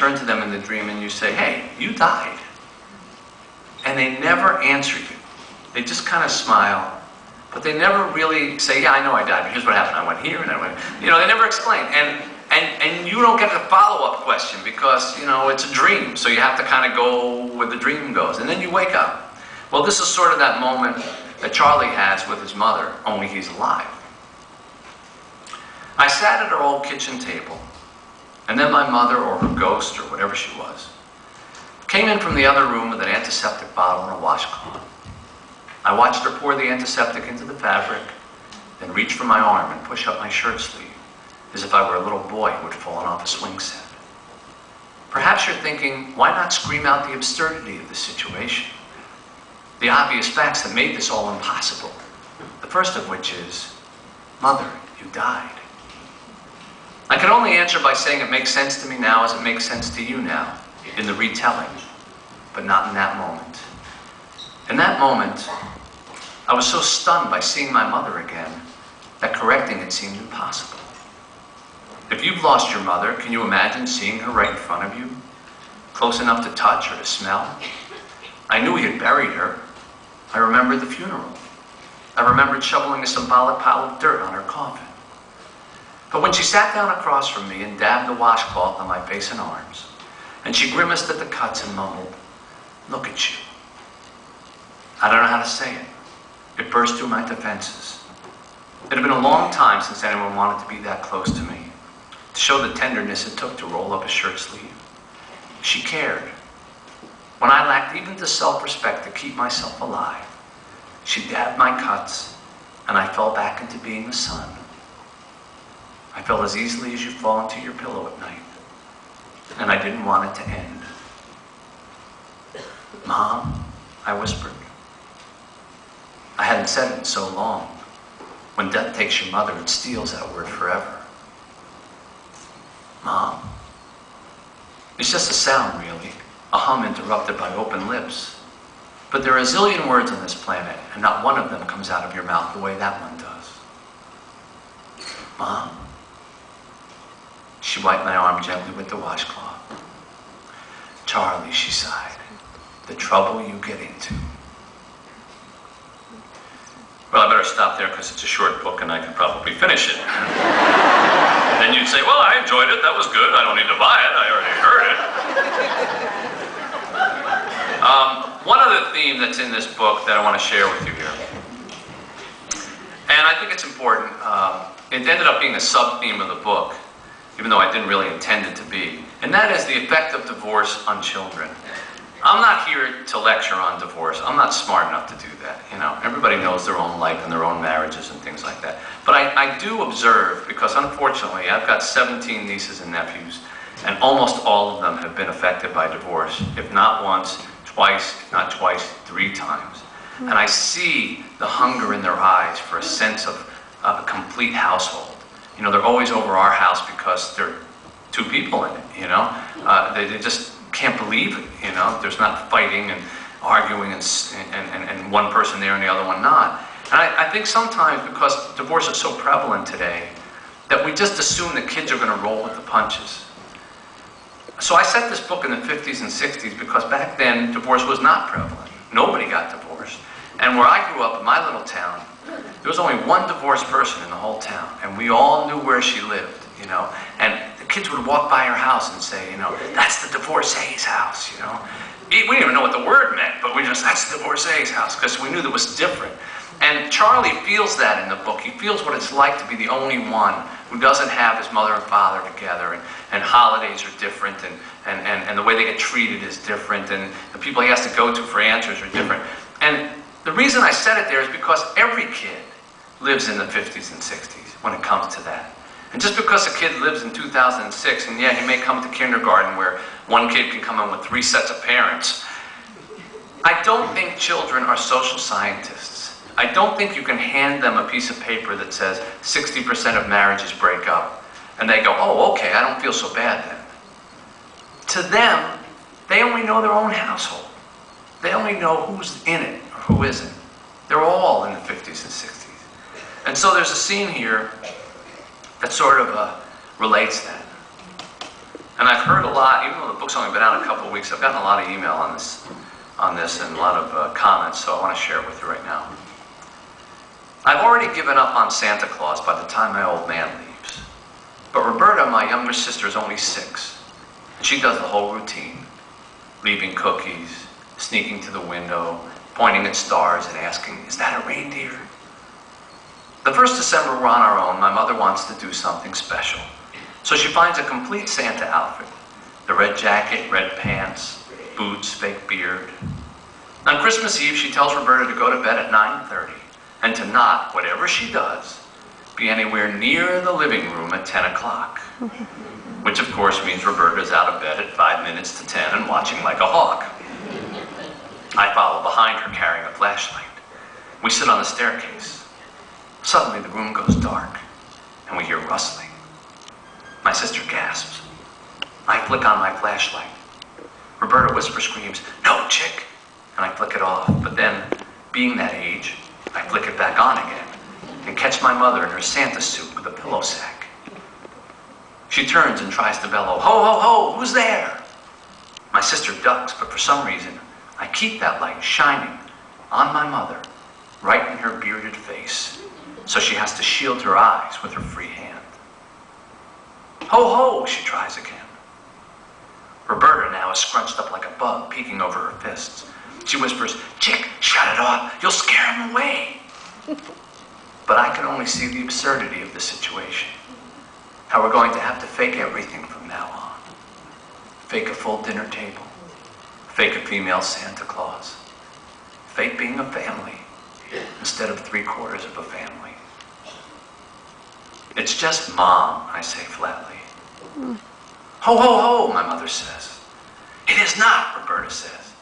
turn to them in the dream and you say, hey, you died. And they never answer you. They just kind of smile, but they never really say, yeah, I know I died, but here's what happened. I went here and I went, they never explain. And you don't get a follow-up question because, it's a dream. So you have to kind of go where the dream goes. And then you wake up. Well, this is sort of that moment that Charlie has with his mother, only he's alive. I sat at our old kitchen table, and then my mother, or her ghost, or whatever she was, came in from the other room with an antiseptic bottle and a washcloth. I watched her pour the antiseptic into the fabric, then reach for my arm and push up my shirt sleeve, as if I were a little boy who had fallen off a swing set. Perhaps you're thinking, why not scream out the absurdity of the situation? The obvious facts that made this all impossible. The first of which is, Mother, you died. I can only answer by saying it makes sense to me now as it makes sense to you now, in the retelling, but not in that moment. In that moment, I was so stunned by seeing my mother again that correcting it seemed impossible. If you've lost your mother, can you imagine seeing her right in front of you? Close enough to touch or to smell? I knew he had buried her. I remembered the funeral. I remembered shoveling a symbolic pile of dirt on her coffin. But when she sat down across from me and dabbed the washcloth on my face and arms, and she grimaced at the cuts and mumbled, look at you. I don't know how to say it. It burst through my defenses. It had been a long time since anyone wanted to be that close to me, to show the tenderness it took to roll up a shirt sleeve. She cared. When I lacked even the self-respect to keep myself alive, she dabbed my cuts, and I fell back into being the sun. I fell as easily as you fall into your pillow at night, and I didn't want it to end. Mom, I whispered. I hadn't said it in so long. When death takes your mother, it steals that word forever. Mom. It's just a sound, really. A hum interrupted by open lips. But there are a zillion words on this planet, and not one of them comes out of your mouth the way that one does. Mom. She wiped my arm gently with the washcloth. Charlie, she sighed, the trouble you get into. Well, I better stop there because it's a short book and I could probably finish it. And then you'd say, well, I enjoyed it. That was good. I don't need to buy it. I already heard it. One other theme that's in this book that I want to share with you here. And I think it's important. It ended up being a sub-theme of the book, even though I didn't really intend it to be. And that is the effect of divorce on children. I'm not here to lecture on divorce. I'm not smart enough to do that. Everybody knows their own life and their own marriages and things like that. But I do observe, because unfortunately I've got 17 nieces and nephews, and almost all of them have been affected by divorce, if not once, twice, if not twice, 3 times. And I see the hunger in their eyes for a sense of a complete household. They're always over our house because there are 2 people in it, They just can't believe it, There's not fighting and arguing and one person there and the other one not. And I think sometimes because divorce is so prevalent today that we just assume that kids are going to roll with the punches. So I set this book in the 50s and 60s because back then divorce was not prevalent. Nobody got divorced. And where I grew up in my little town, there was only one divorced person in the whole town, and we all knew where she lived, And the kids would walk by her house and say, that's the divorcee's house, We didn't even know what the word meant, but that's the divorcee's house, because we knew that was different. And Charlie feels that in the book. He feels what it's like to be the only one who doesn't have his mother and father together, and holidays are different, and the way they get treated is different, and the people he has to go to for answers are different. And the reason I said it there is because every kid lives in the 50s and 60s when it comes to that. And just because a kid lives in 2006, and yeah, he may come to kindergarten where one kid can come in with 3 sets of parents, I don't think children are social scientists. I don't think you can hand them a piece of paper that says 60% of marriages break up, and they go, oh, okay, I don't feel so bad then. To them, they only know their own household. They only know who's in it or who isn't. They're all in the 50s and 60s. And so there's a scene here that sort of relates that. And I've heard a lot, even though the book's only been out a couple of weeks, I've gotten a lot of email on this and a lot of comments, so I want to share it with you right now. I've already given up on Santa Claus by the time my old man leaves. But Roberta, my younger sister, is only 6, and she does the whole routine. Leaving cookies, sneaking to the window, pointing at stars and asking, "Is that a reindeer?" The first December we're on our own, my mother wants to do something special. So she finds a complete Santa outfit. The red jacket, red pants, boots, fake beard. On Christmas Eve, she tells Roberta to go to bed at 9:30 and to not, whatever she does, be anywhere near the living room at 10 o'clock. Which of course means Roberta's out of bed at 5 minutes to 10 and watching like a hawk. I follow behind her carrying a flashlight. We sit on the staircase. Suddenly the room goes dark and we hear rustling. My sister gasps. I flick on my flashlight. Roberta screams, "No, chick!" And I flick it off. But then, being that age, I flick it back on again and catch my mother in her Santa suit with a pillow sack. She turns and tries to bellow, "Ho, ho, ho, who's there?" My sister ducks, but for some reason, I keep that light shining on my mother, right in her bearded face, so she has to shield her eyes with her free hand. "Ho, ho," she tries again. Roberta now is scrunched up like a bug, peeking over her fists. She whispers, "Chick, shut it off, you'll scare him away." But I can only see the absurdity of the situation. How we're going to have to fake everything from now on. Fake a full dinner table. Fake a female Santa Claus. Fake being a family instead of 3/4 of a family. "It's just Mom," I say flatly. "Ho, ho, ho," my mother says. "It is not," Roberta says.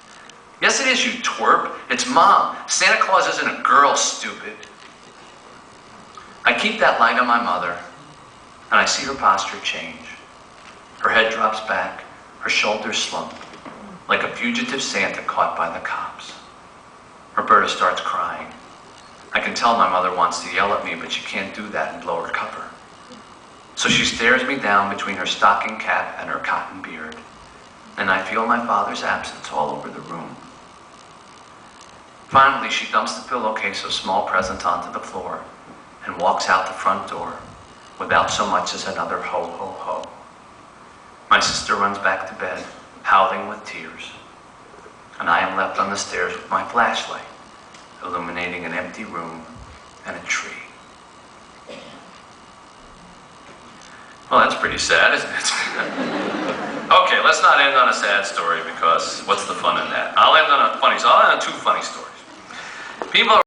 "Yes, it is, you twerp. It's Mom. Santa Claus isn't a girl, stupid." I keep that light on my mother, and I see her posture change. Her head drops back, her shoulders slump, like a fugitive Santa caught by the cops. Roberta starts crying. I can tell my mother wants to yell at me, but she can't do that and blow her cover. So she stares me down between her stocking cap and her cotton beard, and I feel my father's absence all over the room. Finally, she dumps the pillowcase of small presents onto the floor and walks out the front door without so much as another ho, ho, ho. My sister runs back to bed, howling with tears, and I am left on the stairs with my flashlight, illuminating an empty room and a tree. Well, that's pretty sad, isn't it? Okay, let's not end on a sad story, because what's the fun in that? I'll end on 2 funny stories. People